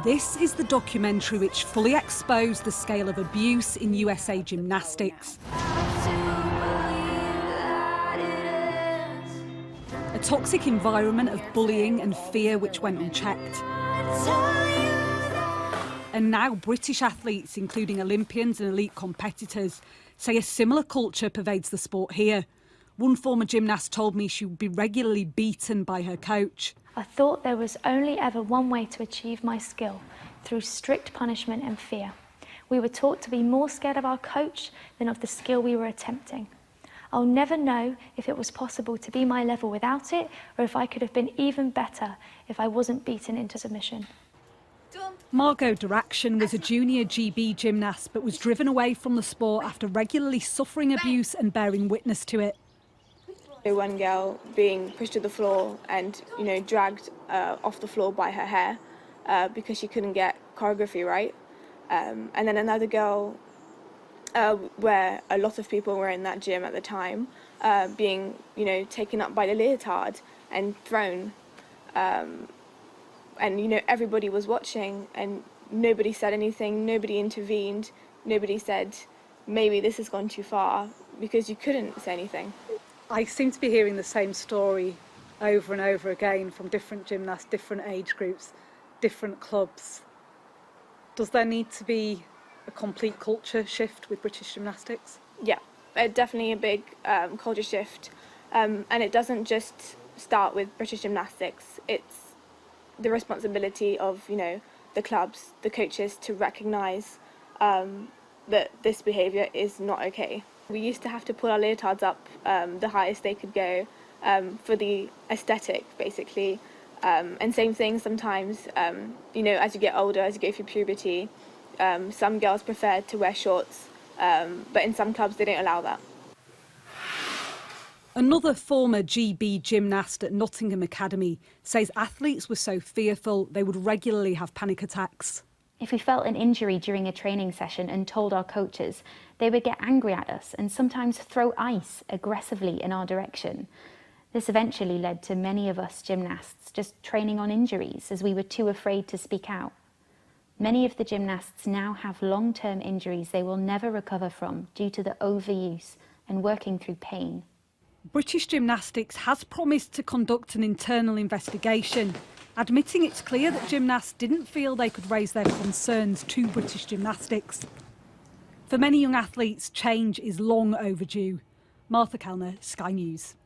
This is the documentary which fully exposed the scale of abuse in USA gymnastics. A toxic environment of bullying and fear which went unchecked. And now British athletes, including Olympians and elite competitors, say a similar culture pervades the sport here. One former gymnast told me she would be regularly beaten by her coach. I thought there was only ever one way to achieve my skill, through strict punishment and fear. We were taught to be more scared of our coach than of the skill we were attempting. I'll never know if it was possible to be my level without it, or if I could have been even better if I wasn't beaten into submission. Margot Duraction was a junior GB gymnast but was driven away from the sport after regularly suffering abuse and bearing witness to it. One girl being pushed to the floor and, dragged off the floor by her hair because she couldn't get choreography right. And then another girl, where a lot of people were in that gym at the time, being, taken up by the leotard and thrown. And, everybody was watching and nobody said anything, nobody intervened, nobody said, maybe this has gone too far, because you couldn't say anything. I seem to be hearing the same story over and over again from different gymnasts, different age groups, different clubs. Does there need to be a complete culture shift with British gymnastics? Yeah, definitely a big culture shift. And it doesn't just start with British gymnastics. It's the responsibility of, the clubs, the coaches, to recognise that this behaviour is not okay. We used to have to pull our leotards up the highest they could go for the aesthetic, basically. And same thing sometimes, as you get older, as you go through puberty, some girls prefer to wear shorts, but in some clubs they don't allow that. Another former GB gymnast at Nottingham Academy says athletes were so fearful they would regularly have panic attacks. If we felt an injury during a training session and told our coaches, they would get angry at us and sometimes throw ice aggressively in our direction. This eventually led to many of us gymnasts just training on injuries as we were too afraid to speak out. Many of the gymnasts now have long-term injuries they will never recover from due to the overuse and working through pain. British Gymnastics has promised to conduct an internal investigation, admitting it's clear that gymnasts didn't feel they could raise their concerns to British Gymnastics. For many young athletes, change is long overdue. Martha Kellner, Sky News.